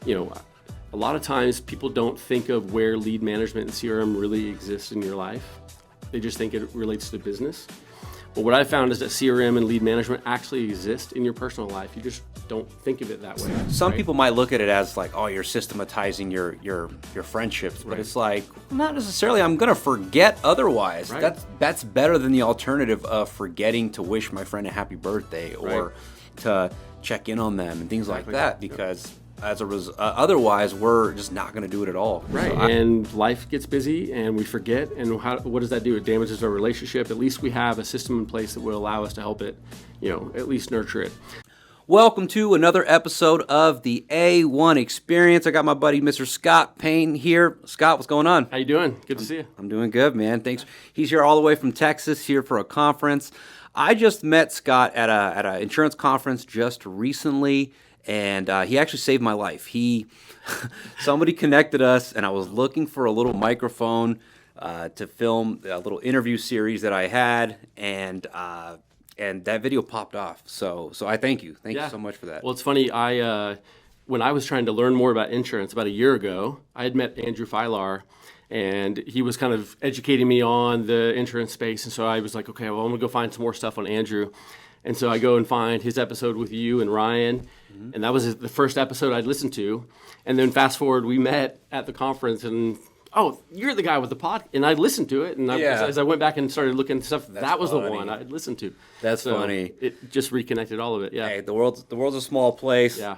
you know, a lot of times people don't think of where lead management and CRM really exists in your life. They just think it relates to business. But what I found is that CRM and lead management actually exist in your personal life. You just don't think of it that way. Some people might look at it as like, oh, you're systematizing your friendships, but it's like, not necessarily. I'm gonna forget otherwise. Right. That's better than the alternative of forgetting to wish my friend a happy birthday or to check in on them and things like that, because otherwise we're just not going to do it at all. Right, and life gets busy and we forget, and what does that do? It damages our relationship. At least we have a system in place that will allow us to help it, at least nurture it. Welcome to another episode of the A1 Experience. I got my buddy, Mr. Scott Payne here. Scott, what's going on? How you doing? Good to see you. I'm doing good, man. Thanks. He's here all the way from Texas, here for a conference. I just met Scott at an insurance conference just recently, and he actually saved my life. Somebody connected us, and I was looking for a little microphone to film a little interview series that I had, and that video popped off. So I thank you. Thank you so much for that. Well, it's funny. When I was trying to learn more about insurance about a year ago, I had met Andrew Filar, and he was kind of educating me on the insurance space. And so I was like, okay, well, I'm going to go find some more stuff on Andrew. And so I go and find his episode with you and Ryan, and that was the first episode I'd listened to. And then fast forward, we met at the conference, and oh, you're the guy with the pod. And I listened to it, and as I went back and started looking at stuff, that was funny. The one I'd listened to. That's funny. It just reconnected all of it. Yeah. Hey, the world's a small place. Yeah.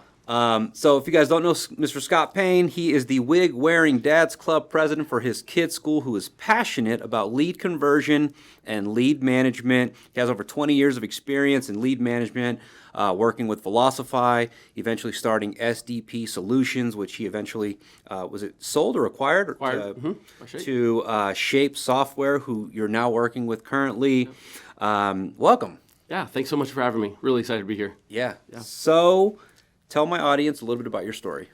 So if you guys don't know Mr. Scott Payne, he is the wig-wearing Dad's Club president for his kids' school, who is passionate about lead conversion and lead management. He has over 20 years of experience in lead management, working with Velocify, eventually starting SDP Solutions, which he eventually, was it sold or acquired? To Shape Software, who you're now working with currently. Welcome. Yeah, thanks so much for having me. Really excited to be here. Yeah. So tell my audience a little bit about your story.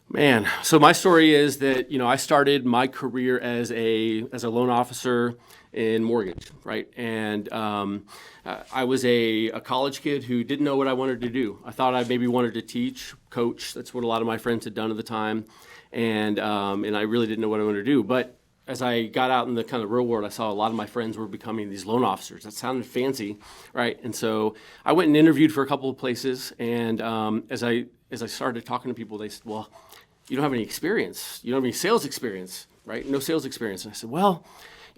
Man, so my story is that, I started my career as a loan officer in mortgage, right? And I was a college kid who didn't know what I wanted to do. I thought I maybe wanted to teach, coach. That's what a lot of my friends had done at the time. And I really didn't know what I wanted to do. But as I got out in the kind of real world, I saw a lot of my friends were becoming these loan officers. That sounded fancy, right? And so I went and interviewed for a couple of places. And as I started talking to people, they said, well, you don't have any experience. You don't have any sales experience, right? No sales experience. And I said, well,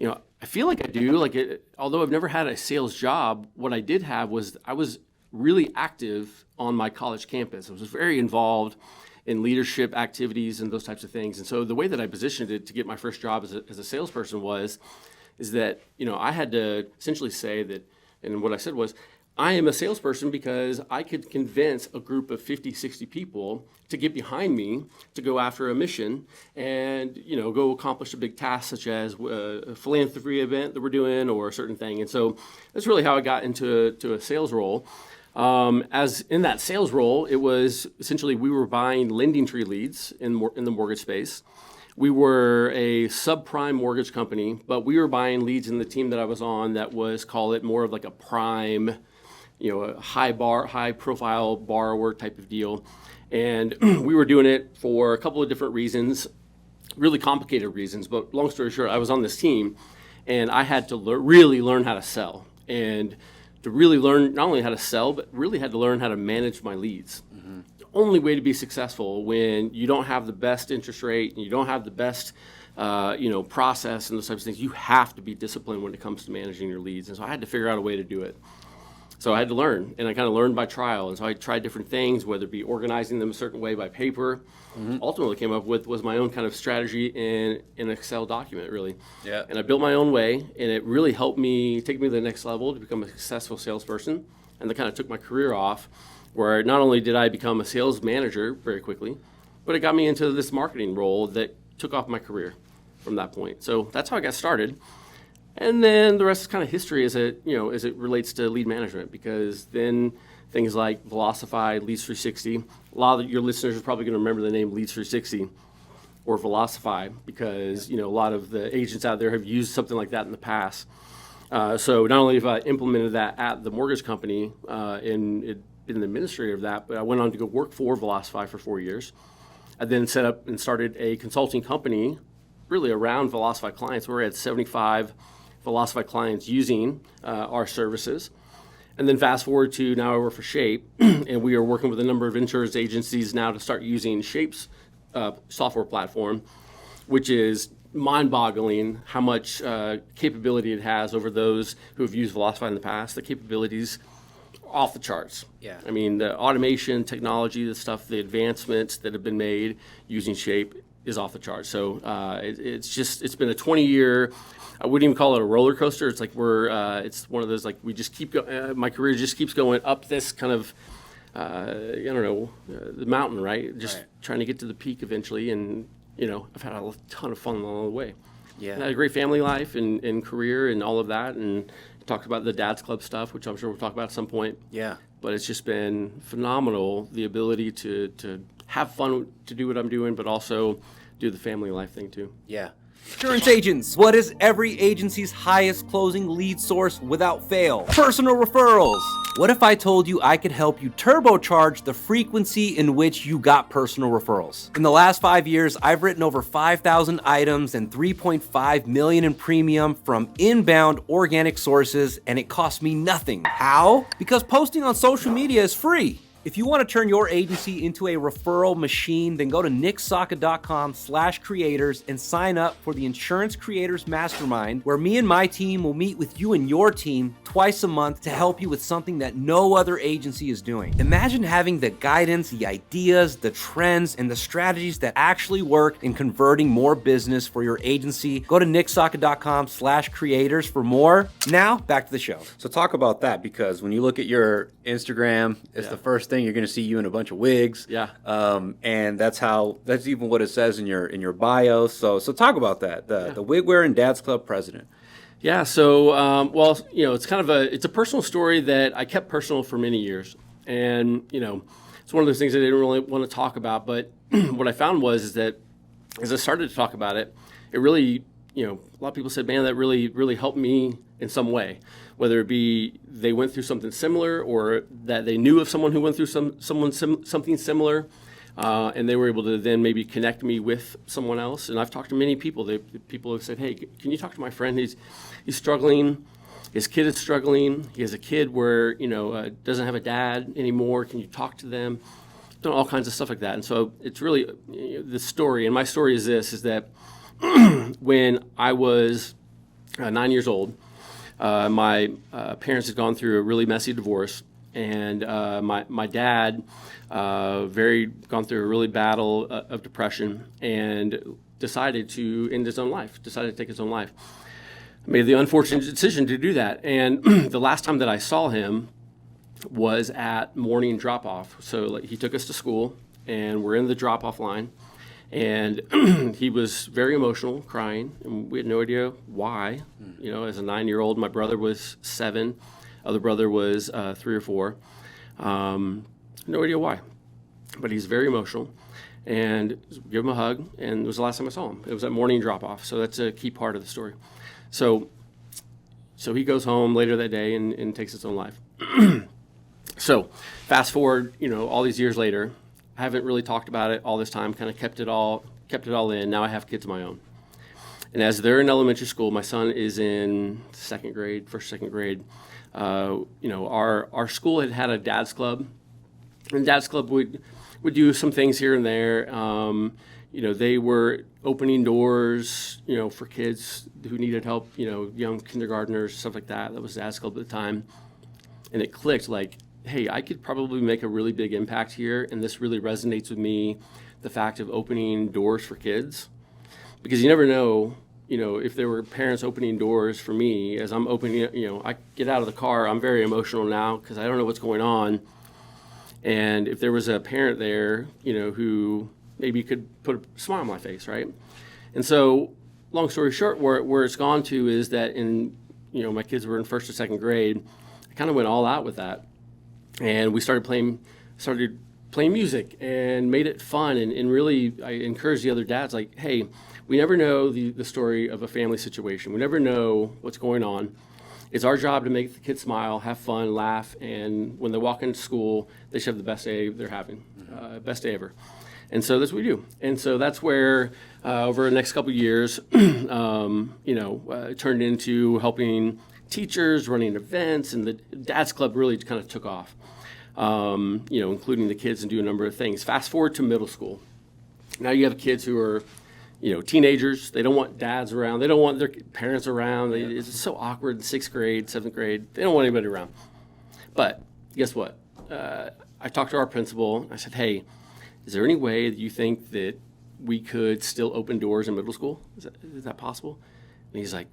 I feel like I do. Although I've never had a sales job, what I did have was I was really active on my college campus. I was very involved in leadership activities and those types of things. And so the way that I positioned it to get my first job as a salesperson is that, I had to essentially say that, and what I said was, I am a salesperson because I could convince a group of 50, 60 people to get behind me to go after a mission and, go accomplish a big task such as a philanthropy event that we're doing or a certain thing. And so that's really how I got into a sales role. As in that sales role, it was essentially we were buying lending tree leads in the mortgage space. We were a subprime mortgage company, but we were buying leads in the team that I was on that was, call it more of like a prime, a high profile borrower type of deal. And we were doing it for a couple of different reasons, really complicated reasons. But long story short, I was on this team and I had to really learn how to sell. And to really learn not only how to sell, but really had to learn how to manage my leads. Mm-hmm. The only way to be successful when you don't have the best interest rate and you don't have the best process and those types of things, you have to be disciplined when it comes to managing your leads. And so I had to figure out a way to do it. So I had to learn, and I kind of learned by trial. And so I tried different things, whether it be organizing them a certain way by paper. Mm-hmm. Ultimately came up with was my own kind of strategy in an Excel document, really. Yeah. And I built my own way, and it really helped me take me to the next level to become a successful salesperson. And that kind of took my career off, where not only did I become a sales manager very quickly, but it got me into this marketing role that took off my career from that point. So that's how I got started. And then the rest is kind of history as it relates to lead management, because then things like Velocify, Leads 360, a lot of your listeners are probably going to remember the name Leads 360 or Velocify because, a lot of the agents out there have used something like that in the past. So not only have I implemented that at the mortgage company and been the administrator of that, but I went on to go work for Velocify for 4 years. I then set up and started a consulting company really around Velocify clients. We're at 75 Velocify clients using our services. And then fast forward to now I work for Shape, and we are working with a number of insurance agencies now to start using Shape's software platform, which is mind-boggling how much capability it has over those who have used Velocify in the past. The capabilities off the charts. Yeah. I mean, the automation, technology, the stuff, the advancements that have been made using Shape is off the charts. So it's been a 20-year. I wouldn't even call it a roller coaster. It's like it's one of those, like, we just keep going. My career just keeps going up this kind of, the mountain, right? Just trying to get to the peak eventually. And, I've had a ton of fun along the way. Yeah. I had a great family life and career and all of that. And talked about the Dad's Club stuff, which I'm sure we'll talk about at some point. Yeah. But it's just been phenomenal, the ability to have fun, to do what I'm doing, but also do the family life thing too. Yeah. Insurance agents. What is every agency's highest closing lead source without fail? Personal referrals. What if I told you I could help you turbocharge the frequency in which you got personal referrals? In the last 5 years, I've written over 5,000 items and $3.5 million in premium from inbound organic sources, and it cost me nothing. How? Because posting on social media is free. If you want to turn your agency into a referral machine, then go to nicksaka.com/creators and sign up for the Insurance Creators Mastermind, where me and my team will meet with you and your team twice a month to help you with something that no other agency is doing. Imagine having the guidance, the ideas, the trends, and the strategies that actually work in converting more business for your agency. Go to nicksaka.com/creators for more. Now, back to the show. So talk about that, because when you look at your Instagram, it's the first thing you're going to see you in a bunch of wigs. Yeah. And that's even what it says in your bio. So talk about that. The wig wearing Dad's Club president. Yeah. So, it's kind of it's a personal story that I kept personal for many years. And, it's one of those things I didn't really want to talk about. But what I found is that as I started to talk about it, it really, a lot of people said, man, that really, really helped me in some way, whether it be they went through something similar or that they knew of someone who went through something similar, and they were able to then maybe connect me with someone else. And I've talked to many people. People have said, hey, can you talk to my friend? He's struggling. His kid is struggling. He has a kid where, doesn't have a dad anymore. Can you talk to them? Done all kinds of stuff like that. And so it's really the story. And my story is that when I was 9 years old, my parents had gone through a really messy divorce, and my dad gone through a really battle of depression and decided to end his own life, decided to take his own life. Made the unfortunate decision to do that. And the last time that I saw him was at morning drop-off. So he took us to school, and we're in the drop-off line. And he was very emotional, crying, and we had no idea why. As a 9-year-old, my brother was 7, other brother was 3 or 4. No idea why, but he's very emotional. And give him a hug, and it was the last time I saw him. It was at morning drop-off, so that's a key part of the story. So he goes home later that day and takes his own life. So fast forward, all these years later. I haven't really talked about it all this time, kind of kept it all in. Now I have kids of my own. And as they're in elementary school, my son is in second grade. Our school had a Dad's Club. And Dad's Club would do some things here and there. They were opening doors, for kids who needed help, young kindergartners, stuff like that. That was Dad's Club at the time. And it clicked like, hey, I could probably make a really big impact here, and this really resonates with me, the fact of opening doors for kids. Because you never know, if there were parents opening doors for me as I'm opening, I get out of the car, I'm very emotional now because I don't know what's going on. And if there was a parent there, who maybe could put a smile on my face, right? And so, long story short, where it's gone to is that my kids were in first or second grade, I kind of went all out with that. And we started playing music and made it fun. And really, I encouraged the other dads, like, hey, we never know the story of a family situation. We never know what's going on. It's our job to make the kids smile, have fun, laugh. And when they walk into school, they should have the best day they're having, best day ever. And so that's what we do. And so that's where over the next couple of years, it turned into helping teachers, running events, and the Dad's Club really kind of took off, including the kids and do a number of things. Fast forward to middle school. Now you have kids who are, teenagers. They don't want dads around. They don't want their parents around. It's so awkward in 6th grade, 7th grade. They don't want anybody around. But guess what? I talked to our principal. I said, hey, is there any way that you think that we could still open doors in middle school? Is that possible? And he's like,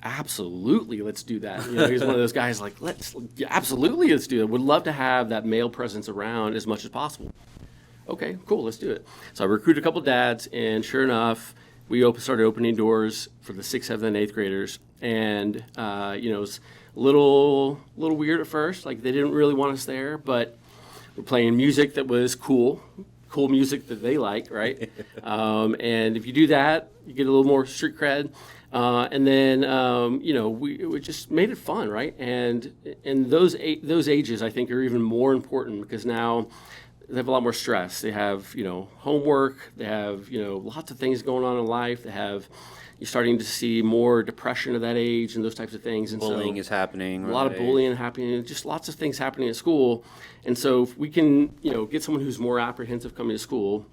absolutely, let's do that. He's one of those guys like, absolutely, let's do it. Would love to have that male presence around as much as possible. Okay, cool, let's do it. So I recruited a couple dads, and sure enough, we started opening doors for the 6th, 7th, and 8th graders. And, it was a little weird at first. Like, they didn't really want us there, but we're playing music that was cool music that they like, right? And if you do that, you get a little more street cred. And then, we just made it fun, right? And those ages, I think, are even more important because now they have a lot more stress. They have, homework. They have, lots of things going on in life. You're starting to see more depression at that age and those types of things. And bullying is happening. A lot of bullying happening, just lots of things happening at school. And so if we can, get someone who's more apprehensive coming to school,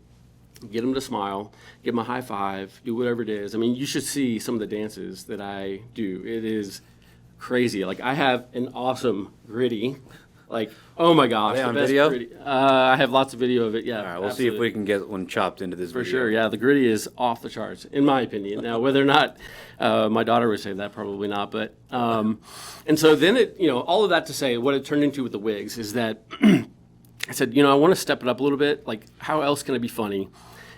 get them to smile, give them a high five, do whatever it is. I mean, you should see some of the dances that I do. It is crazy. Like, I have an awesome gritty. Like, oh my gosh. Are they on the best video? Gritty. I have lots of video of it, yeah. All right, we'll see if we can get one chopped into this For video. sure, yeah. The gritty is off the charts, in my opinion. Now, whether or not my daughter would say that, probably not. But and so then all of that to say, what it turned into with the wigs is that I said, I want to step it up a little bit. Like, how else can I be funny?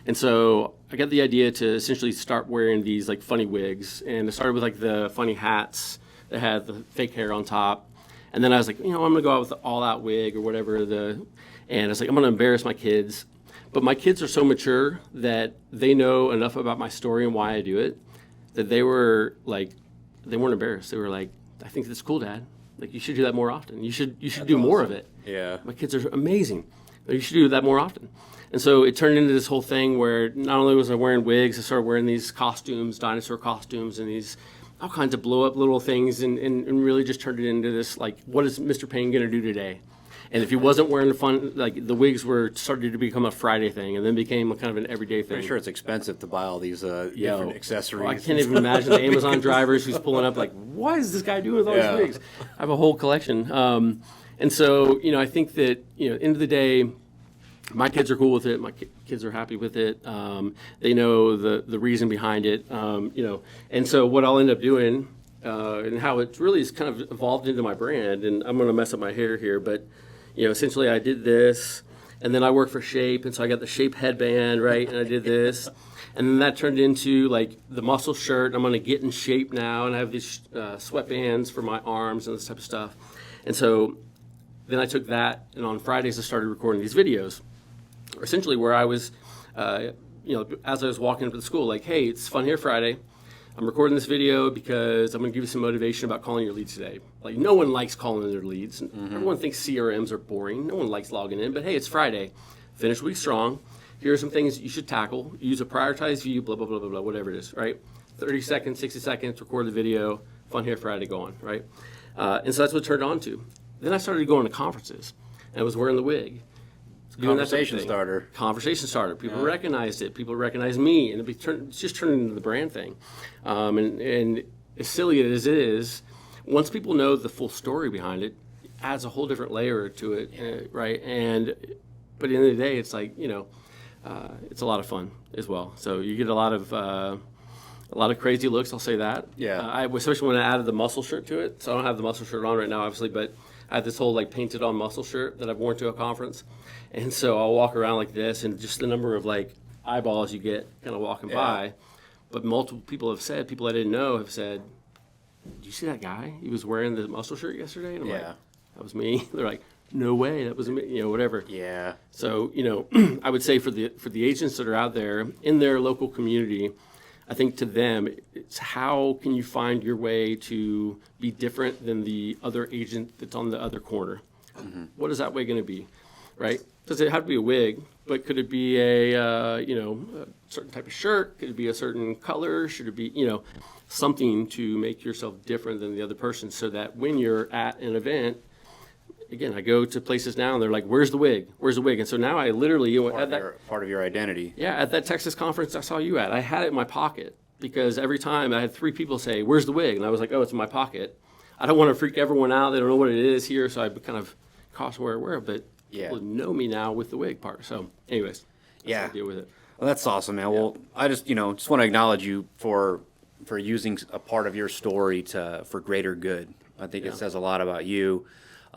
And so I got the idea to essentially start wearing these like funny wigs, and it started with like the funny hats that had the fake hair on top. And then I was like, I'm going to go out with the all-out wig or whatever. And I was like, I'm going to embarrass my kids. But my kids are so mature that they know enough about my story and why I do it that they were like, they weren't embarrassed. They were like, I think that's cool, Dad. Like, you should do that more often. You should do more of it. Yeah. My kids are amazing. You should do that more often. And so it turned into this whole thing where not only was I wearing wigs, I started wearing these costumes, dinosaur costumes, and these all kinds of blow up little things, and really just turned it into this, like, what is Mr. Payne going to do today? And if he wasn't wearing the wigs started to become a Friday thing, and then became a kind of an everyday thing. Pretty sure it's expensive to buy all these different accessories. Well, I can't even imagine the Amazon drivers who's pulling up like, what is this guy doing with all these wigs? I have a whole collection. And so, I think that, end of the day, my kids are cool with it. My kids are happy with it. They know the reason behind it, And so what I'll end up doing and how it really is kind of evolved into my brand, and I'm going to mess up my hair here, but, essentially I did this, and then I work for Shape, and so I got the Shape headband, right, and I did this. And then that turned into, like, the muscle shirt. I'm going to get in shape now, and I have these sweatbands for my arms and this type of stuff. And so then I took that, and on Fridays I started recording these videos. Essentially where I was, as I was walking up to the school, like, hey, it's Fun Hair Friday. I'm recording this video because I'm going to give you some motivation about calling your leads today. Like, no one likes calling their leads. Mm-hmm. Everyone thinks CRMs are boring. No one likes logging in. But, hey, it's Friday. Finish week strong. Here are some things that you should tackle. Use a prioritized view, blah, blah, blah, blah, blah, whatever it is, right? 30 seconds, 60 seconds, record the video, Fun Hair Friday, go on, right? And so that's what it turned on to. Then I started going to conferences, and I was wearing the wig. Conversation starter. Conversation starter. People recognized it. People recognized me, and it's just turned into the brand thing. And as silly as it is, once people know the full story behind it, it adds a whole different layer to it, right? But at the end of the day, it's like it's a lot of fun as well. So you get a lot of crazy looks. I'll say that. Yeah. Especially when I added the muscle shirt to it. So I don't have the muscle shirt on right now, obviously, but I have this whole like painted on muscle shirt that I've worn to a conference. And so I'll walk around like this, and just the number of like eyeballs you get kind of walking by. But multiple people have said, people I didn't know have said, did you see that guy? He was wearing the muscle shirt yesterday? And I'm like, that was me. They're like, no way, that was me, whatever. Yeah. So, I would say for the agents that are out there in their local community, I think to them, it's how can you find your way to be different than the other agent that's on the other corner? Mm-hmm. What is that way going to be? right? Does it have to be a wig? But could it be a certain type of shirt? Could it be a certain color? Should it be something to make yourself different than the other person, so that when you're at an event, again, I go to places now and they're like, "Where's the wig? Where's the wig?" And so now I literally Part of your identity. yeah, at that Texas conference I saw you at, I had it in my pocket because every time I had 3 people say, "Where's the wig?" And I was like, "Oh, it's in my pocket." I don't want to freak everyone out. They don't know what it is here, so I kind of cautious where I wear it. But people know me now with the wig part. So, anyways, that's how I deal with it. Well, that's awesome, man. Well, I just want to acknowledge you for using a part of your story for greater good. I think it says a lot about you.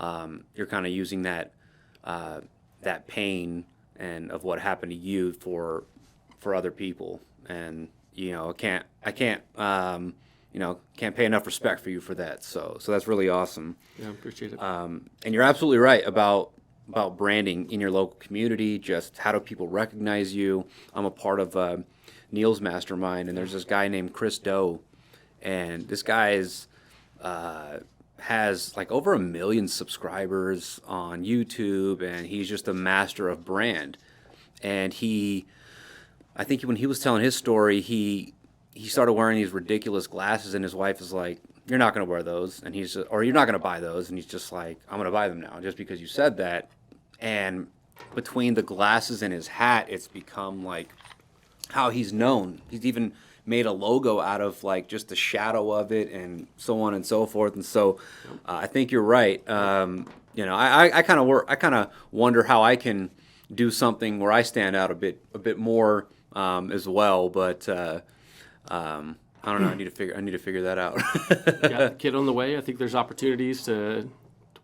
You're kind of using that pain and of what happened to you for other people, and I can't pay enough respect for you for that. So that's really awesome. Yeah, appreciate it. And you're absolutely right about branding in your local community. Just how do people recognize you? I'm a part of Neil's Mastermind, and there's this guy named Chris Doe, and this guy has like over 1 million subscribers on YouTube, and he's just a master of brand. And I think when he was telling his story, he started wearing these ridiculous glasses, and his wife is like, "You're not going to wear those," and or "You're not going to buy those," and he's just like, "I'm going to buy them now just because you said that." And between the glasses and his hat, it's become like how he's known. He's even made a logo out of like just the shadow of it, and so on and so forth. And so I think you're right. I kind of wonder how I can do something where I stand out a bit more as well, but I don't know. I need to figure that out. Got a kid on the way. I think there's opportunities to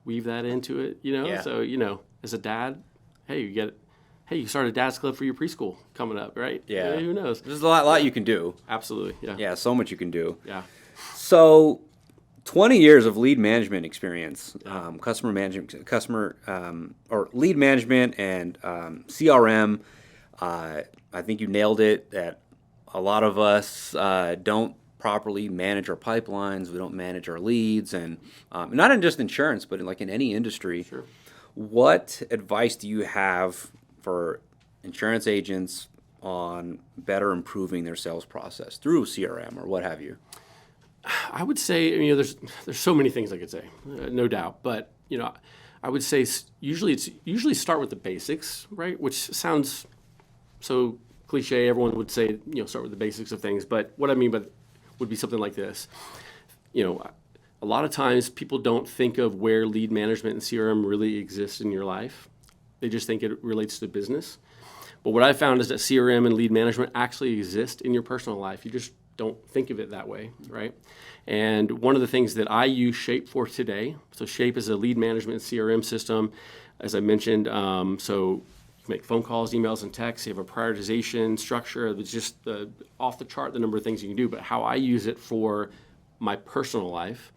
weave that into it. Yeah. So as a dad, hey, you started a dad's club for your preschool coming up, right? Yeah. Who knows? There's a lot you can do. Absolutely. Yeah. Yeah, so much you can do. Yeah. So, 20 years of lead management experience, customer management, or lead management and CRM. I think you nailed it. That a lot of us don't properly manage our pipelines. We don't manage our leads, and not in just insurance, but in any industry. Sure. What advice do you have for insurance agents on better improving their sales process through CRM or what have you? I would say, there's so many things I could say, no doubt. But I would say usually start with the basics, right? Which sounds so cliche. Everyone would say, start with the basics of things. But what I mean by would be something like this. A lot of times people don't think of where lead management and CRM really exists in your life. They just think it relates to business. But what I found is that CRM and lead management actually exist in your personal life. You just don't think of it that way, right? And one of the things that I use Shape for today, so Shape is a lead management CRM system, as I mentioned. So you make phone calls, emails, and texts. You have a prioritization structure. It's just off the chart, the number of things you can do. But how I use it for my personal life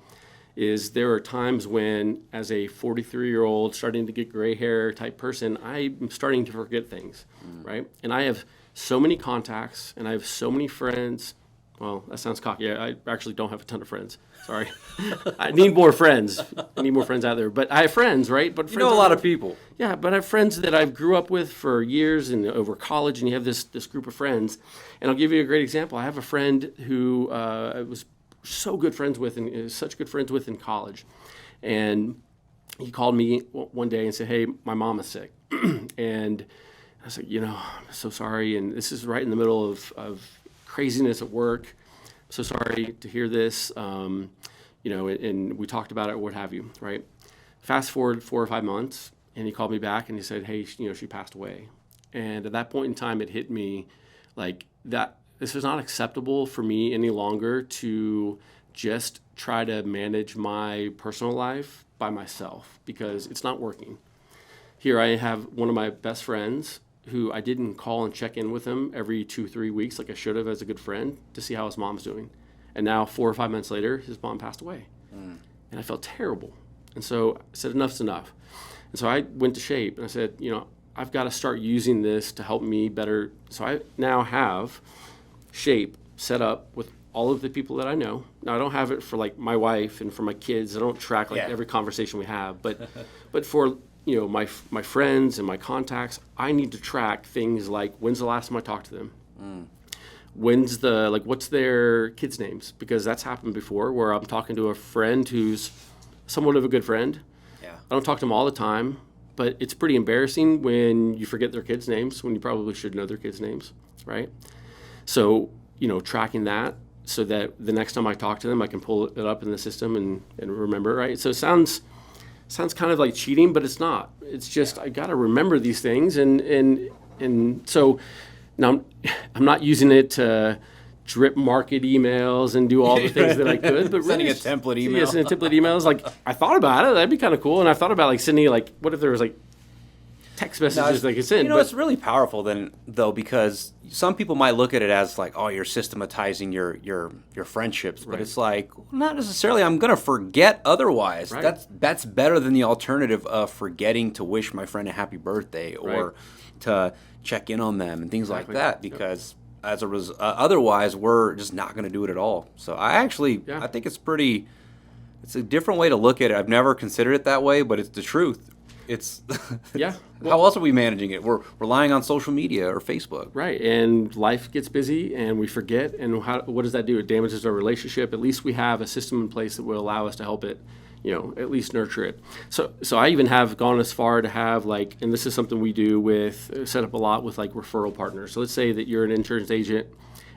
is there are times when, as a 43-year-old, starting to get gray hair type person, I'm starting to forget things, right? And I have so many contacts, and I have so many friends. Well, that sounds cocky. I actually don't have a ton of friends. Sorry. I need more friends. I need more friends out there. But I have friends, right? But friends a lot of people. Yeah, but I have friends that I grew up with for years and over college, and you have this group of friends. And I'll give you a great example. I have a friend who was so good friends with, and such good friends with in college. And he called me one day and said, "Hey, my mom is sick." And I was like, I'm so sorry. And this is right in the middle of craziness at work. I'm so sorry to hear this. And we talked about it, what have you, right? Fast forward 4 or 5 months, and he called me back and he said, "Hey, she passed away." And at that point in time, it hit me like that. This is not acceptable for me any longer to just try to manage my personal life by myself, because it's not working. Here I have one of my best friends who I didn't call and check in with him every 2-3 weeks like I should have as a good friend to see how his mom's doing. And now 4 or 5 months later, his mom passed away. And I felt terrible. And so I said, enough's enough. And so I went to Shape and I said, I've got to start using this to help me better. So I now have Shape set up with all of the people that I know. Now I don't have it for like my wife and for my kids. I don't track every conversation we have, but for my friends and my contacts, I need to track things like when's the last time I talked to them. When's what's their kids' names? Because that's happened before where I'm talking to a friend who's somewhat of a good friend. Yeah. I don't talk to them all the time, but it's pretty embarrassing when you forget their kids' names, when you probably should know their kids' names, right? So, tracking that so that the next time I talk to them, I can pull it up in the system and remember, right? So it sounds kind of like cheating, but it's not. It's just I got to remember these things, and so now I'm not using it to drip market emails and do all the things that I could, but Sending really a template email. Yeah, sending template emails. Like I thought about it, that'd be kind of cool, and I thought about sending what if there was text messages I could send. It's really powerful though, because some people might look at it as oh, you're systematizing your friendships, but it's not necessarily. I'm gonna forget otherwise. Right. That's better than the alternative of forgetting to wish my friend a happy birthday or to check in on them and things like that, because otherwise we're just not gonna do it at all. So I think it's a different way to look at it. I've never considered it that way, but it's the truth. It's how else are we managing it? We're relying on social media or Facebook. Right, and life gets busy and we forget, and what does that do? It damages our relationship. At least we have a system in place that will allow us to help it, at least nurture it. So I even have gone as far to have and this is something we do set up a lot with referral partners. So let's say that you're an insurance agent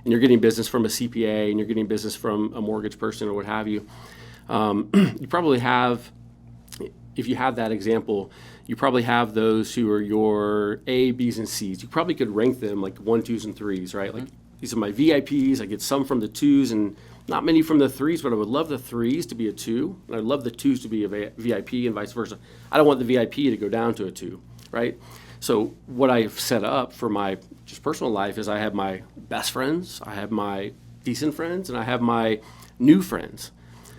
and you're getting business from a CPA and you're getting business from a mortgage person or what have you. You probably have, if you have that example, you probably have those who are your A, B's, and C's. You probably could rank them 1, 2s, and 3s, right? These are my VIPs. I get some from the 2s and not many from the 3s, but I would love the 3s to be a 2, and I'd love the 2s to be a VIP and vice versa. I don't want the VIP to go down to a 2, right? So what I've set up for my just personal life is I have my best friends, I have my decent friends, and I have my new friends.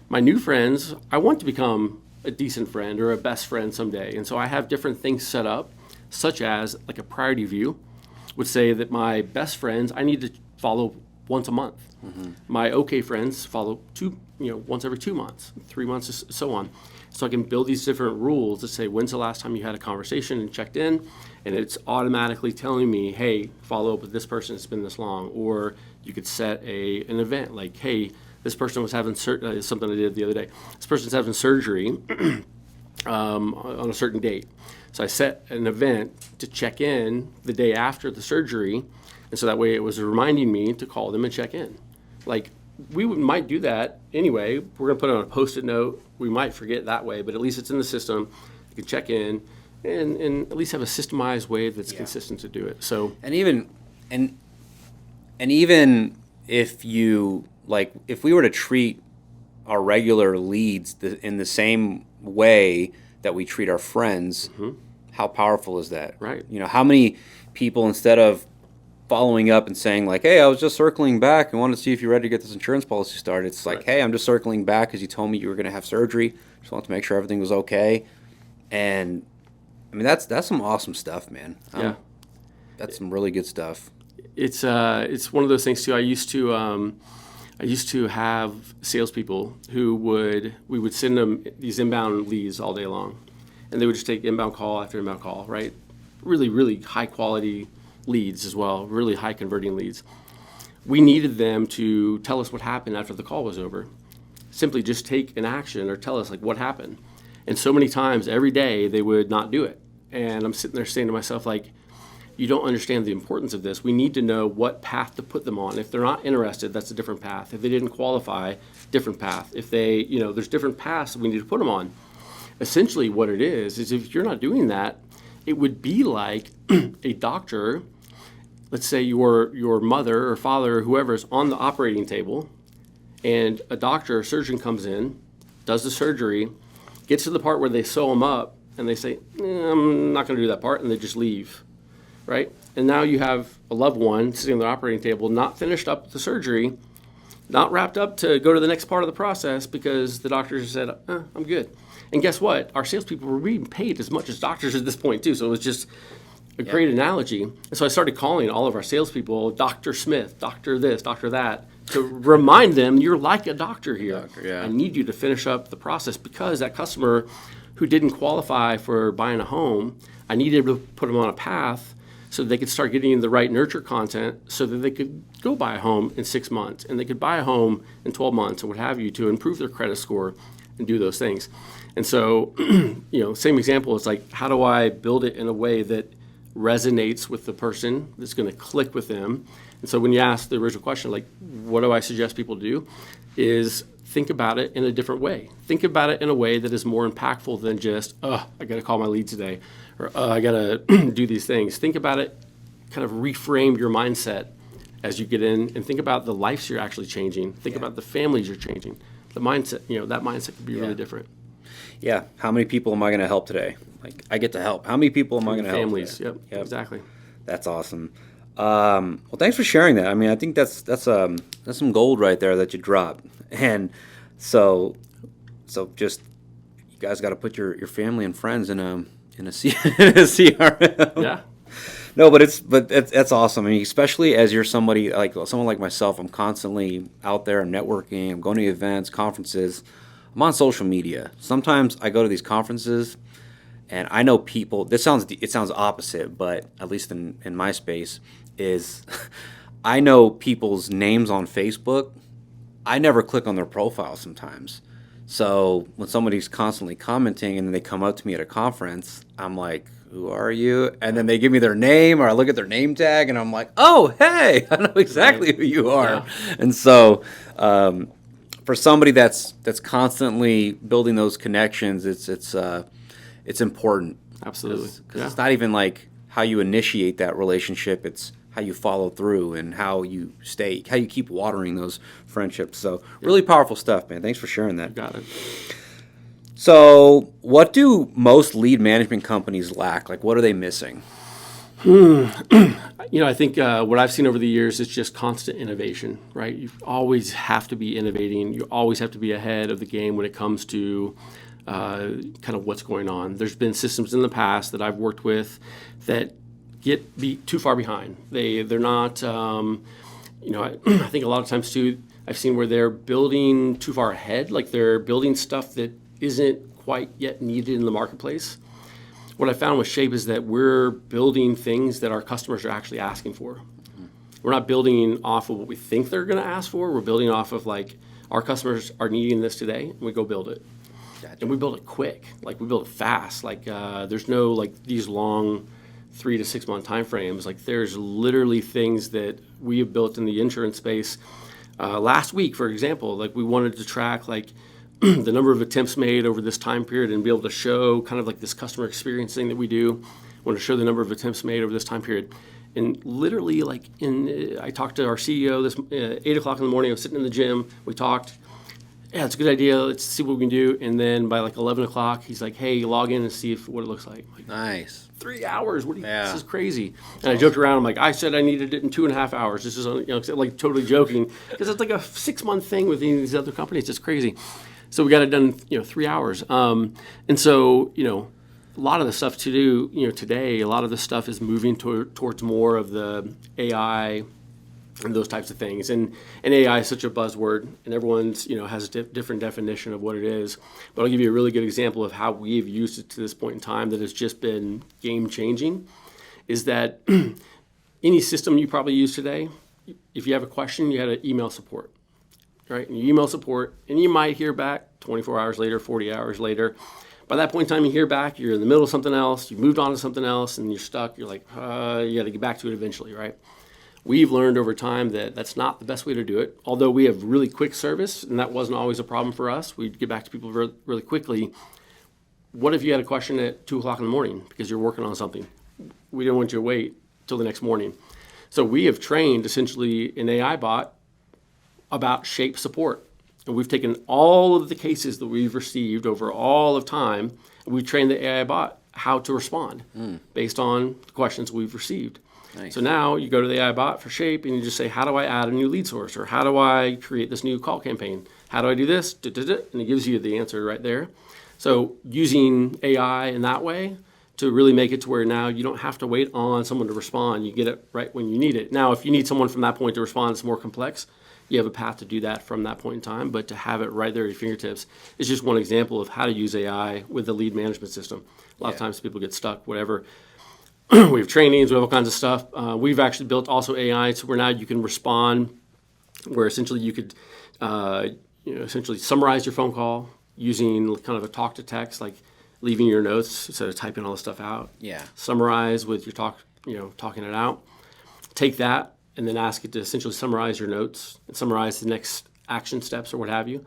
My new friends, I want to become a decent friend or a best friend someday. And so I have different things set up, such as a priority view would say that my best friends, I need to follow once a month. Mm-hmm. My okay friends follow once every 2 months, 3 months, so on. So I can build these different rules to say, when's the last time you had a conversation and checked in? And it's automatically telling me, hey, follow up with this person, it's been this long. Or you could set an event hey, this person was having something I did the other day. This person's having surgery on a certain date. So I set an event to check in the day after the surgery, and so that way it was reminding me to call them and check in. We might do that anyway. We're going to put it on a Post-it note. We might forget that way, but at least it's in the system. You can check in and at least have a systemized way that's consistent to do it. So and even if you if we were to treat our regular leads in the same way that we treat our friends, how powerful is that? Right. How many people, instead of following up and saying hey, I was just circling back and wanted to see if you're ready to get this insurance policy started. It's hey, I'm just circling back because you told me you were going to have surgery. Just wanted to make sure everything was okay. And that's some awesome stuff, man. That's some really good stuff. It's one of those things too. I used to have salespeople who we would send them these inbound leads all day long, and they would just take inbound call after inbound call, right? Really, really high quality leads as well, really high converting leads. We needed them to tell us what happened after the call was over. Simply just take an action or tell us what happened. And so many times every day they would not do it. And I'm sitting there saying to myself, you don't understand the importance of this. We need to know what path to put them on. If they're not interested, that's a different path. If they didn't qualify, different path. If they, there's different paths that we need to put them on. Essentially what it is if you're not doing that, it would be like a doctor, let's say your mother or father or whoever is on the operating table, and a doctor or surgeon comes in, does the surgery, gets to the part where they sew them up, and they say, I'm not going to do that part, and they just leave. Right? And now you have a loved one sitting on the operating table, not finished up the surgery, not wrapped up to go to the next part of the process because the doctor said, I'm good. And guess what? Our salespeople were being paid as much as doctors at this point, too. So it was just a great analogy. And so I started calling all of our salespeople Dr. Smith, Dr. this, Dr. that, to remind them you're like a doctor here. I need you to finish up the process because that customer who didn't qualify for buying a home. I needed to put them on a path so they could start getting the right nurture content so that they could go buy a home in 6 months and they could buy a home in 12 months or what have you to improve their credit score and do those things. And so, same example is like, how do I build it in a way that resonates with the person, that's going to click with them? And so when you ask the original question, like, what do I suggest people do, is think about it in a different way. Think about it in a way that is more impactful than just, I got to call my lead today, or I got to do these things. Think about it, kind of reframe your mindset as you get in, and think about the lives you're actually changing. Think about the families you're changing. The mindset, that mindset could be really different. Yeah. How many people am I going to help today? Like, I get to help. How many people am I going to help? Families. Yep. Exactly. That's awesome. Well, thanks for sharing that. I mean, I think that's some gold right there that you dropped. And so just, you guys got to put your family and friends in a CRM. Yeah. No, but that's awesome. I mean, especially as you're someone like myself, I'm constantly out there, I'm networking, I'm going to events, conferences. I'm on social media. Sometimes I go to these conferences and I know people, it sounds opposite, but at least in my space is I know people's names on Facebook. I never click on their profile sometimes. So when somebody's constantly commenting and then they come up to me at a conference, I'm like, who are you? And then they give me their name, or I look at their name tag and I'm like, oh, hey, I know exactly who you are. Yeah. And so for somebody that's constantly building those connections, it's important. Absolutely. Because it's not even like how you initiate that relationship, it's how you follow through and how you keep watering those friendships. So really powerful stuff, man. Thanks for sharing that. You got it. So what do most lead management companies lack? Like, what are they missing? I think what I've seen over the years is just constant innovation, right? You always have to be innovating. You always have to be ahead of the game when it comes to kind of what's going on. There's been systems in the past that I've worked with that be too far behind. They're not, I think a lot of times too, I've seen where they're building too far ahead, like they're building stuff that isn't quite yet needed in the marketplace. What I found with Shape is that we're building things that our customers are actually asking for. We're not building off of what we think they're going to ask for. We're building off of like, our customers are needing this today, and we go build it. Gotcha. And we build it quick, like we build it fast. Like there's no like these long 3 to 6 month time frames. Like there's literally things that we have built in the insurance space. Last week, for example, like we wanted to track like the number of attempts made over this time period and be able to show kind of like this customer experience thing that we do. Want to show the number of attempts made over this time period. And literally I talked to our CEO this 8 o'clock in the morning. I was sitting in the gym. We talked. Yeah, it's a good idea. Let's see what we can do. And then by like 11 o'clock, he's like, hey, log in and see what it looks like. Like, nice. 3 hours. This is crazy. And I joked around. I'm like, I said I needed it in 2.5 hours. This is like totally joking because it's like a 6 month thing with these other companies. It's crazy. So we got it done, 3 hours. And so, a lot of the stuff to do, today, a lot of the stuff is moving towards more of the AI and those types of things. And AI is such a buzzword, and everyone's, has a different definition of what it is. But I'll give you a really good example of how we've used it to this point in time that has just been game changing, is that any system you probably use today, if you have a question, you had to email support, right? And you email support, and you might hear back 24 hours later, 40 hours later. By that point in time, you hear back, you're in the middle of something else, you moved on to something else, and you're stuck. You're like, you got to get back to it eventually, right? We've learned over time that that's not the best way to do it. Although we have really quick service, and that wasn't always a problem for us. We'd get back to people really quickly. What if you had a question at 2 o'clock in the morning because you're working on something? We didn't want you to wait till the next morning. So we have trained essentially an AI bot about Shape support. And we've taken all of the cases that we've received over all of time, and we've trained the AI bot how to respond based on the questions we've received. Nice. So now you go to the AI bot for Shape and you just say, how do I add a new lead source? Or how do I create this new call campaign? How do I do this? And it gives you the answer right there. So using AI in that way to really make it to where now you don't have to wait on someone to respond. You get it right when you need it. Now, if you need someone from that point to respond, it's more complex. you have a path to do that from that point in time, but to have it right there at your fingertips is just one example of how to use AI with the lead management system. A lot of times people get stuck, whatever. We have trainings, we have all kinds of stuff. We've actually built also AI, so where now you can respond, where essentially you could essentially summarize your phone call using kind of a talk to text, like leaving your notes instead of typing all this stuff out. Yeah. Summarize with your talking it out. Take that and then ask it to essentially summarize your notes and summarize the next action steps or what have you.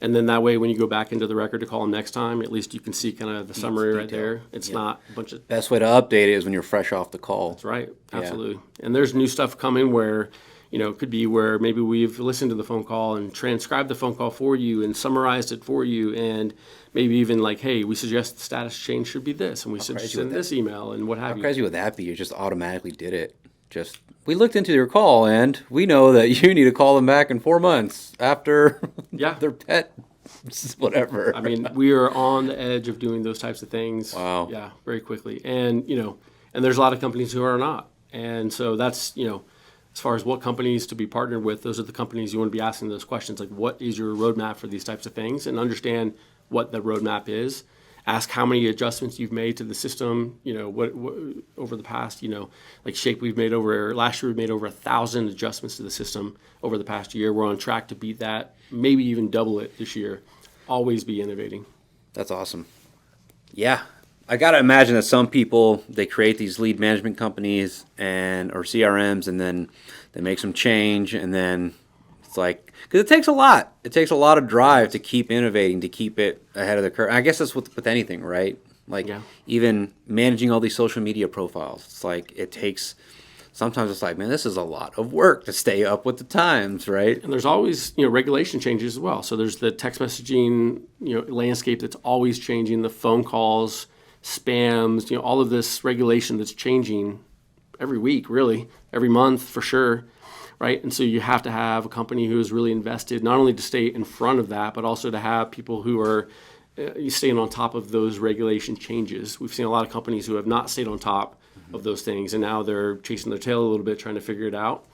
And then that way, when you go back into the record to call them next time, at least you can see kind of the summary right there. It's not a bunch of... Best way to update it is when you're fresh off the call. That's right. Absolutely. And there's new stuff coming where, it could be where maybe we've listened to the phone call and transcribed the phone call for you and summarized it for you, and maybe even like, hey, we suggest the status change should be this, and we should send this email and what have you. How crazy would that be? You just automatically did it. We looked into your call, and we know that you need to call them back in 4 months after their pet, whatever. I mean, we are on the edge of doing those types of things. Wow. Yeah, very quickly. And, and there's a lot of companies who are not. And so that's, as far as what companies to be partnered with, those are the companies you want to be asking those questions, like what is your roadmap for these types of things, and understand what the roadmap is. Ask how many adjustments you've made to the system, what over the past, like Shape, last year we made over 1,000 adjustments to the system over the past year. We're on track to beat that, maybe even double it this year. Always be innovating. That's awesome. Yeah. I got to imagine that some people, they create these lead management companies or CRMs, and then they make some change, and then it's like, because it takes a lot. It takes a lot of drive to keep innovating, to keep it ahead of the curve. I guess that's with anything, right? Like even managing all these social media profiles. It's like sometimes it's like, man, this is a lot of work to stay up with the times, right? And there's always, regulation changes as well. So there's the text messaging, landscape that's always changing, the phone calls, spams, all of this regulation that's changing every week, really, every month for sure. Right. And so you have to have a company who is really invested, not only to stay in front of that, but also to have people who are staying on top of those regulation changes. We've seen a lot of companies who have not stayed on top of those things, and now they're chasing their tail a little bit, trying to figure it out.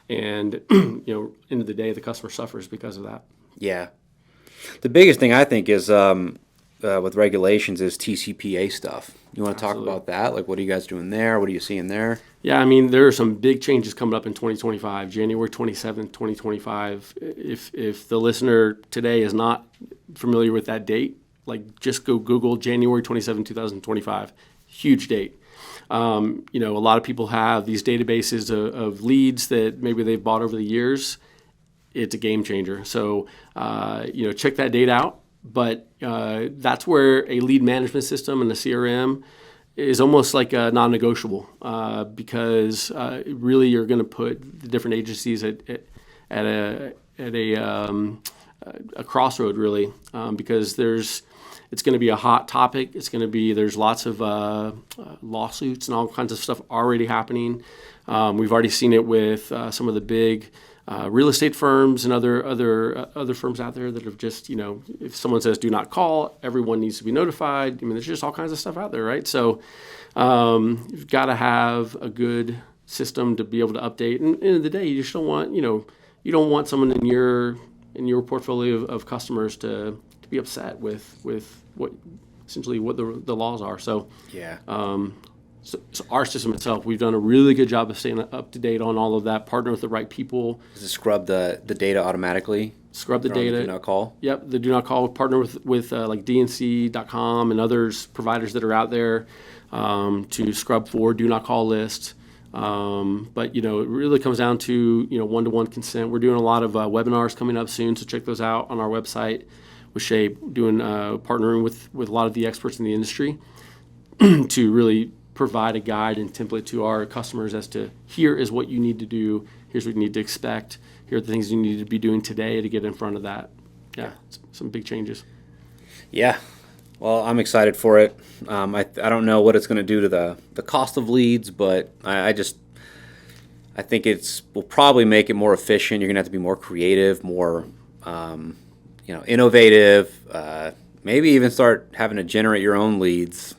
And, end of the day, the customer suffers because of that. Yeah. The biggest thing I think is with regulations is TCPA stuff. You want to talk about that? Like, what are you guys doing there? What are you seeing there? Yeah, I mean, there are some big changes coming up in 2025, January 27th, 2025. If the listener today is not familiar with that date, like just go Google January 27, 2025. Huge date. A lot of people have these databases of leads that maybe they've bought over the years. It's a game changer. So, check that date out. But that's where a lead management system and a CRM is almost like a non-negotiable because really you're going to put the different agencies at a crossroad really because it's going to be a hot topic. There's lots of lawsuits and all kinds of stuff already happening. We've already seen it with some of the big real estate firms and other firms out there that have just, if someone says do not call, everyone needs to be notified. I mean, there's just all kinds of stuff out there, right? So you've got to have a good system to be able to update. And at the end of the day, you just don't want, you don't want someone in your portfolio of customers to be upset with what the laws are. So yeah. So our system itself, we've done a really good job of staying up to date on all of that, partner with the right people. Does it scrub the data automatically? Scrub the data. Do not call? Yep, the do not call. Partner with like DNC.com and others providers that are out there to scrub for do not call lists. But, it really comes down to, one-to-one consent. We're doing a lot of webinars coming up soon, so check those out on our website with Shape, partnering with a lot of the experts in the industry to really provide a guide and template to our customers as to here is what you need to do, here's what you need to expect, here are the things you need to be doing today to get in front of that. Yeah, some big changes. Yeah. Well, I'm excited for it. I don't know what it's going to do to the cost of leads, but I think will probably make it more efficient. You're going to have to be more creative, more innovative. Maybe even start having to generate your own leads.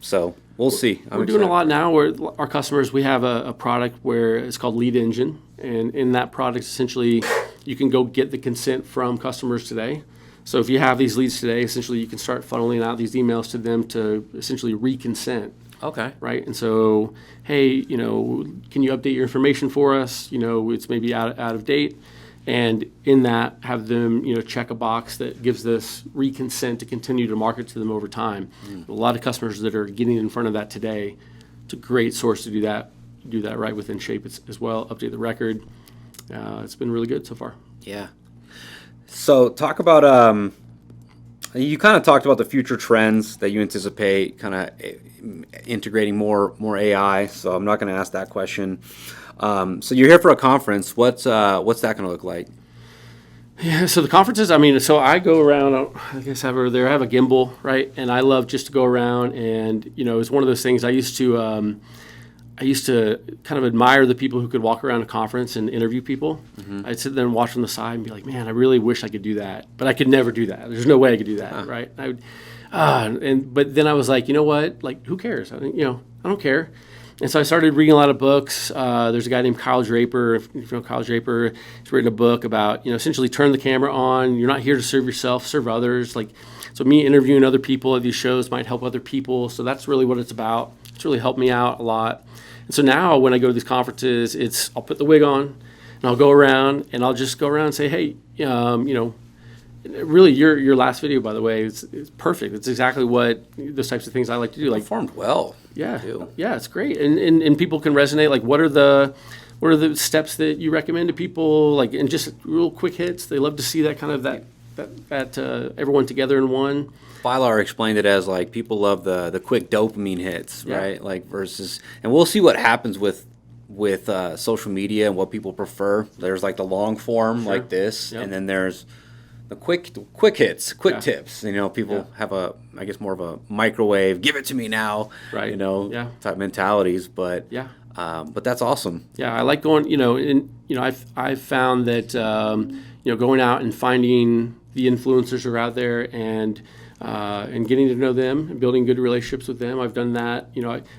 So We'll see. We're doing a lot now where our customers, we have a product where it's called Lead Engine. And in that product, essentially, you can go get the consent from customers today. So if you have these leads today, essentially, you can start funneling out these emails to them to essentially reconsent. Okay. Right. And so, hey, can you update your information for us? It's maybe out of date. And in that, have them, check a box that gives this reconsent to continue to market to them over time. A lot of customers that are getting in front of that today, it's a great source to do that right within Shape as well, update the record. It's been really good so far. Yeah. So talk about, you kind of talked about the future trends that you anticipate kind of integrating more AI. So I'm not going to ask that question. So you're here for a conference. What's that going to look like? Yeah, so the conferences, so I go around, I guess I have a gimbal, right? And I love just to go around and, it's one of those things I used to kind of admire the people who could walk around a conference and interview people. Mm-hmm. I'd sit there and watch from the side and be like, man, I really wish I could do that, but I could never do that. There's no way I could do that, right? But then I was like, you know what? Like, who cares? I don't care. And so I started reading a lot of books. There's a guy named Kyle Draper. If you know Kyle Draper, he's written a book about, essentially turn the camera on. You're not here to serve yourself, serve others. So me interviewing other people at these shows might help other people. So that's really what it's about. It's really helped me out a lot. And so now when I go to these conferences, I'll put the wig on and I'll go around and I'll just go around and say, hey, really your last video, by the way, is perfect. It's exactly what those types of things I like to do. Like performed well. Yeah, yeah, it's great, and people can resonate. Like, what are the steps that you recommend to people? And just real quick hits. They love to see that kind of that everyone together in one. Filar explained it as people love the quick dopamine hits, right? Versus, and we'll see what happens with social media and what people prefer. There's the long form like this, and then there's the quick hits, quick tips. People have I guess more of a microwave, give it to me now, right? Type mentalities. But but that's awesome. Yeah, I like going. I've found that going out and finding the influencers who are out there and getting to know them and building good relationships with them. I've done that.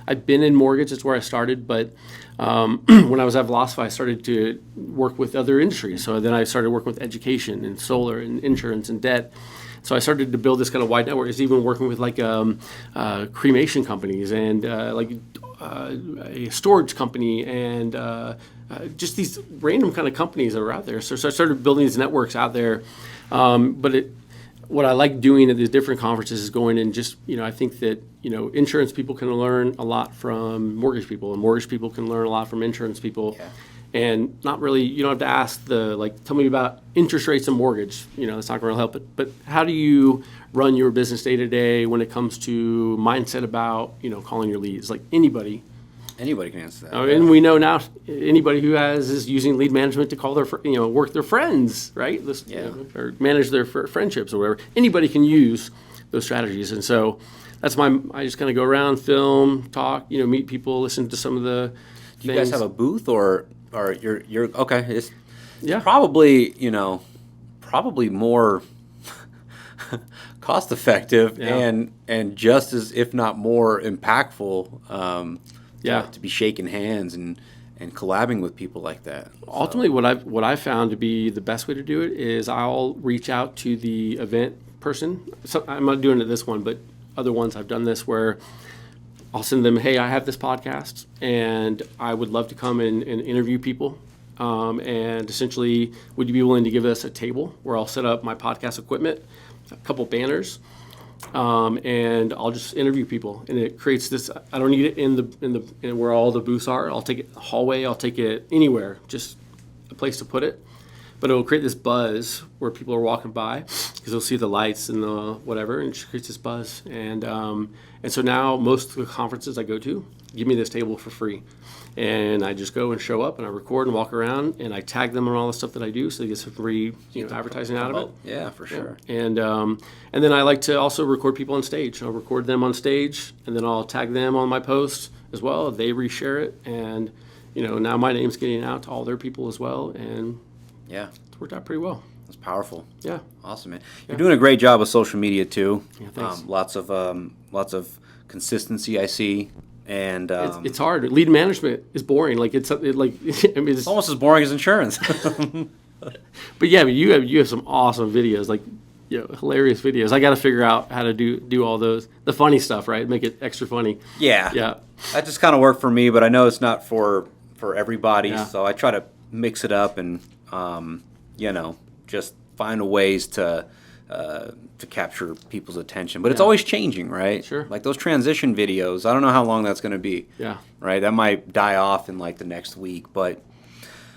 I've been in mortgage. That's where I started, but when I was at Velocify, I started to work with other industries. So then I started working with education and solar and insurance and debt. So I started to build this kind of wide network. It's even working with cremation companies and a storage company and just these random kind of companies that are out there. So I started building these networks out there. What I like doing at these different conferences is going and just, I think that, insurance people can learn a lot from mortgage people, and mortgage people can learn a lot from insurance people. Yeah. And not really, you don't have to ask tell me about interest rates and mortgage. That's not going to help. But how do you run your business day to day when it comes to mindset about, calling your leads? Anybody can answer that. And we know now anybody who is using lead management to call their, work their friends, right? Or manage their friendships or whatever. Anybody can use those strategies. And so that's I just kind of go around, film, talk, meet people, listen to some of the things. Do you guys have a booth or you're okay? It's probably, probably more cost effective and just as, if not more impactful, to be shaking hands and collabing with people like that. Ultimately, what I've found to be the best way to do it is I'll reach out to the event person. So I'm not doing it this one, but other ones I've done this where I'll send them, hey, I have this podcast and I would love to come and interview people. And essentially, would you be willing to give us a table where I'll set up my podcast equipment, a couple banners, and I'll just interview people, and it creates this. I don't need it in where all the booths are. I'll take it in the hallway. I'll take it anywhere, just a place to put it. But it will create this buzz where people are walking by because they'll see the lights and the whatever, and it creates this buzz. And so now most of the conferences I go to give me this table for free. And I just go and show up and I record and walk around and I tag them on all the stuff that I do so they get some free advertising out of it. Yeah, for sure. And then I like to also record people on stage. I'll record them on stage and then I'll tag them on my post as well. They reshare it and now my name's getting out to all their people as well, and it's worked out pretty well. That's powerful. Yeah. Awesome, man. You're doing a great job with social media too. Yeah, thanks. Lots of consistency I see, and It's hard. Lead management is boring. Like I mean, it's almost as boring as insurance. but yeah, but you have some awesome videos, like hilarious videos. I got to figure out how to do all those, the funny stuff, right? Make it extra funny. Yeah. Yeah. That just kind of worked for me, but I know it's not for everybody. Yeah. So I try to mix it up and just find ways to capture people's attention. But it's always changing, right? Sure. Like those transition videos, I don't know how long that's going to be. Yeah. Right? That might die off in like the next week, but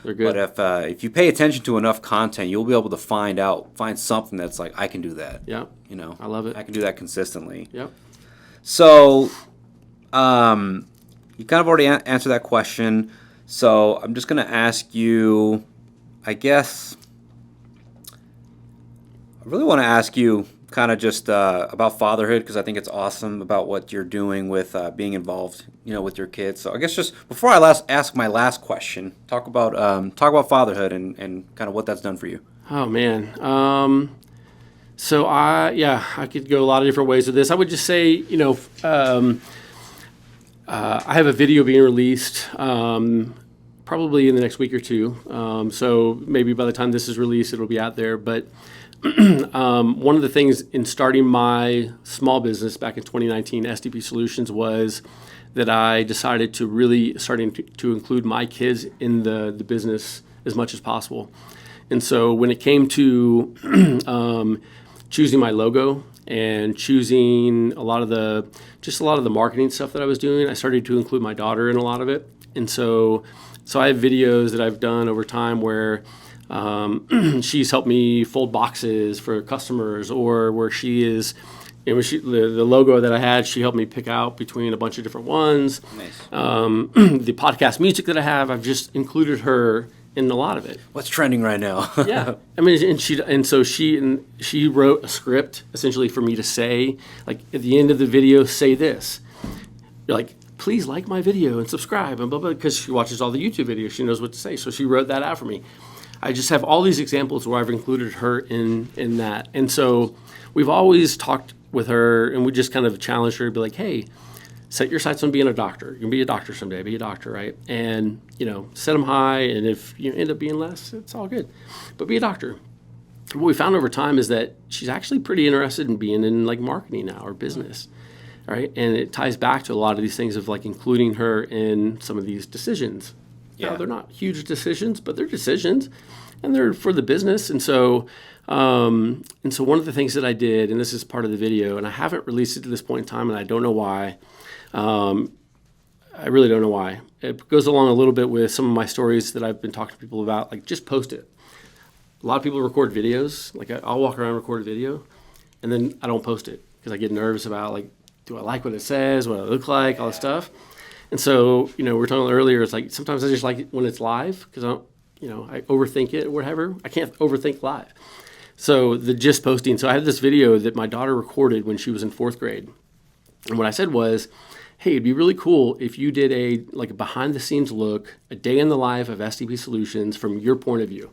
They're good. But if you pay attention to enough content, you'll be able to find something that's like, I can do that. Yeah. I love it. I can do that consistently. Yep. So, you kind of already answered that question. So I'm just going to ask you, I guess, I really want to ask you kind of just about fatherhood, because I think it's awesome about what you're doing with being involved, with your kids. So I guess just before I ask my last question, talk about fatherhood and kind of what that's done for you. Oh man. So I could go a lot of different ways with this. I would just say, I have a video being released probably in the next week or two. So maybe by the time this is released, it'll be out there. But one of the things in starting my small business back in 2019, SDP Solutions, was that I decided to really starting to include my kids in the business as much as possible. And so when it came to choosing my logo and choosing a lot of the marketing stuff that I was doing, I started to include my daughter in a lot of it. And so I have videos that I've done over time where she's helped me fold boxes for customers, or where she is, the logo that I had, she helped me pick out between a bunch of different ones. Nice. The podcast music that I have, I've just included her in a lot of it. What's trending right now? Yeah, I mean, so she wrote a script essentially for me to say, like at the end of the video, say this. You're like, please like my video and subscribe and blah blah, because she watches all the YouTube videos. She knows what to say, so she wrote that out for me. I just have all these examples where I've included her in that. And so we've always talked with her, and we just kind of challenged her to be like, hey, set your sights on being a doctor. You can be a doctor someday, be a doctor, right? And, set them high, and if you end up being less, it's all good. But be a doctor. What we found over time is that she's actually pretty interested in being in like marketing now, or business, right? And it ties back to a lot of these things of like including her in some of these decisions. Yeah. Now, they're not huge decisions, but they're decisions, and they're for the business. And so one of the things that I did, and this is part of the video, and I haven't released it to this point in time, and I don't know why. I really don't know why. It goes along a little bit with some of my stories that I've been talking to people about. Like, just post it. A lot of people record videos. Like, I'll walk around and record a video, and then I don't post it because I get nervous about, like, do I like what it says, what I look like, all this stuff. And so, we were talking earlier, it's like sometimes I just like it when it's live because I overthink it or whatever. I can't overthink live. So the just posting. So I had this video that my daughter recorded when she was in 4th grade. And what I said was, hey, it'd be really cool if you did a behind the scenes look, a day in the life of SDP Solutions from your point of view.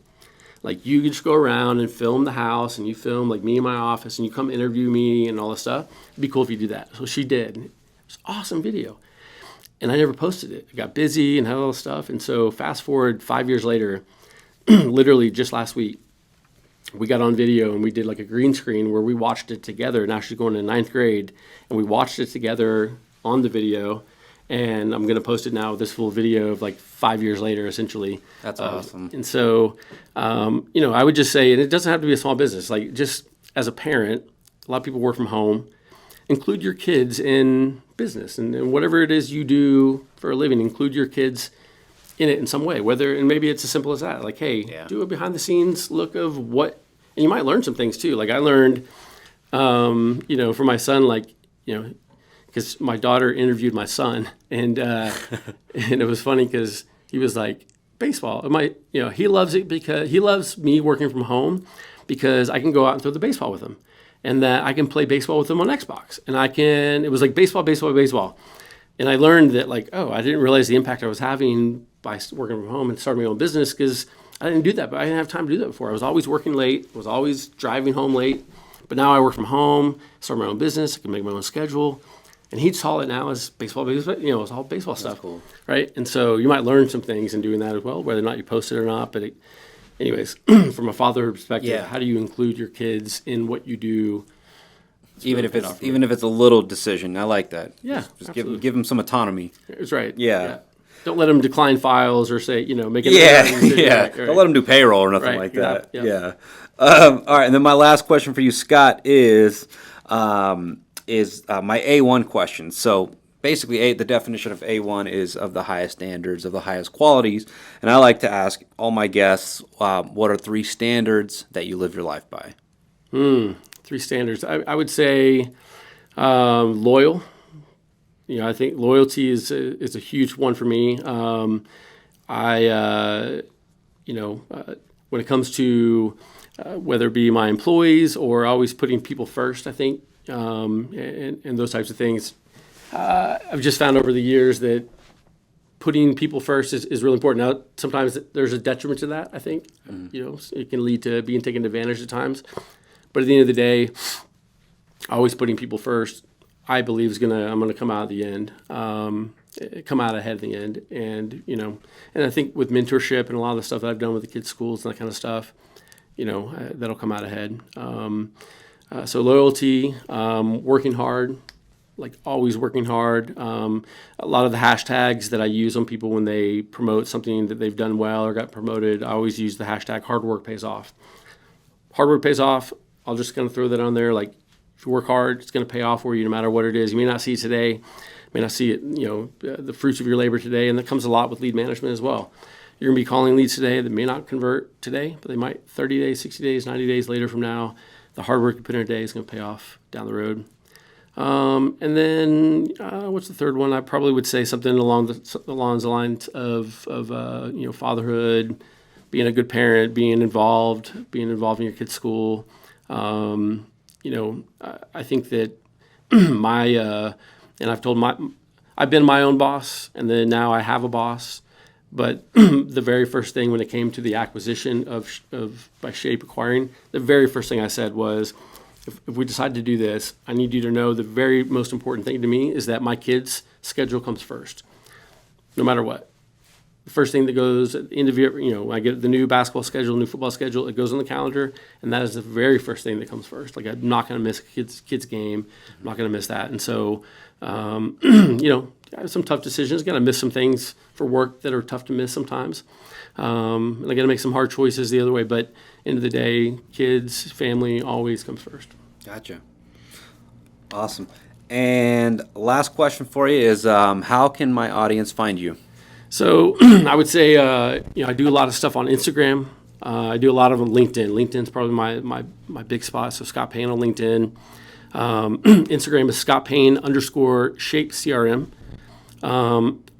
Like, you could just go around and film the house, and you film like me in my office, and you come interview me and all this stuff. It'd be cool if you do that. So she did. It was an awesome video. And I never posted it. I got busy and had all this stuff. And so fast forward 5 years later, literally just last week, we got on video and we did like a green screen where we watched it together. Now she's going to 9th grade, and we watched it together on the video. And I'm going to post it now, this full video of like 5 years later, essentially. That's awesome. And so, I would just say, and it doesn't have to be a small business, like just as a parent, a lot of people work from home. Include your kids in business and whatever it is you do for a living, include your kids in it in some way, and maybe it's as simple as that. Like, hey, do a behind the scenes look of what, and you might learn some things too. Like I learned, for my son, because my daughter interviewed my son, and and it was funny because he was like, baseball. He loves it because he loves me working from home because I can go out and throw the baseball with him. And that I can play baseball with them on Xbox. And it was like baseball. And I learned that like, oh, I didn't realize the impact I was having by working from home and starting my own business, because I didn't do that, but I didn't have time to do that before. I was always working late, was always driving home late. But now I work from home, start my own business, I can make my own schedule. And he saw it now as baseball, it's all baseball stuff, cool. right? And so you might learn some things in doing that as well, whether or not you post it or not. But anyways, from a fatherhood perspective, Yeah. how do you include your kids in what you do? Even if it's a little decision, I like that. Yeah, just absolutely. give them some autonomy. That's right. Yeah. Don't let them decline files or say, make it. Yeah, decision. yeah. Right. Don't let them do payroll or nothing Right, like yeah, that. yeah. Yeah. All right, and then my last question for you, Scott, is my A1 question. So basically, the definition of A1 is of the highest standards, of the highest qualities, and I like to ask all my guests, what are 3 standards that you live your life by? 3 standards. I would say loyal. I think loyalty is a huge one for me. When it comes to whether it be my employees or always putting people first, I think, and those types of things, I've just found over the years that putting people first is really important. Now, sometimes there's a detriment to that, I think. It can lead to being taken advantage of at times. But at the end of the day, always putting people first, I believe I'm gonna come out at the end, come out ahead at the end, and I think with mentorship and a lot of the stuff that I've done with the kids' schools and that kind of stuff, that'll come out ahead. So loyalty, working hard, like always working hard. A lot of the hashtags that I use on people when they promote something that they've done well or got promoted, I always use the hashtag hard work pays off. Hard work pays off. I'll just kind of throw that on there. Like, if you work hard, it's going to pay off for you no matter what it is. You may not see it today, may not see it, the fruits of your labor today, and that comes a lot with lead management as well. You're going to be calling leads today that may not convert today, but they might 30 days, 60 days, 90 days later from now. The hard work you put in a day is going to pay off down the road. And then what's the third one? I probably would say something along the lines of fatherhood, being a good parent, being involved in your kid's school. I think that I've been my own boss, and then now I have a boss. But the very first thing when it came to the acquisition by Shape acquiring, the very first thing I said was, if we decide to do this, I need you to know the very most important thing to me is that my kids' schedule comes first, no matter what. The first thing that goes at the end of year, I get the new basketball schedule, new football schedule, it goes on the calendar, and that is the very first thing that comes first. Like, I'm not going to miss a kids game. I'm not going to miss that. And so, I have some tough decisions. Got to miss some things for work that are tough to miss sometimes. And I got to make some hard choices the other way. But end of the day, kids, family always comes first. Gotcha. Awesome. And last question for you is, how can my audience find you? So I would say, I do a lot of stuff on Instagram. I do a lot of on LinkedIn. LinkedIn's probably my big spot. So Scott Payne on LinkedIn. Instagram is Scott Payne _Shape CRM.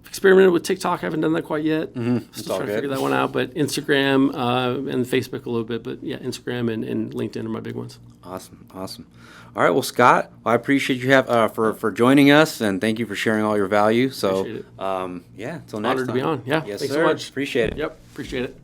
Experimented with TikTok. I haven't done that quite yet. Still trying to figure that one out. But Instagram and Facebook a little bit. But yeah, Instagram and LinkedIn are my big ones. Awesome. All right, well, Scott, I appreciate you for joining us, and thank you for sharing all your value. So, Appreciate it. Until next time. Honored to be on. Yeah, Yes, thanks sir. so much. Appreciate it. Yep, appreciate it.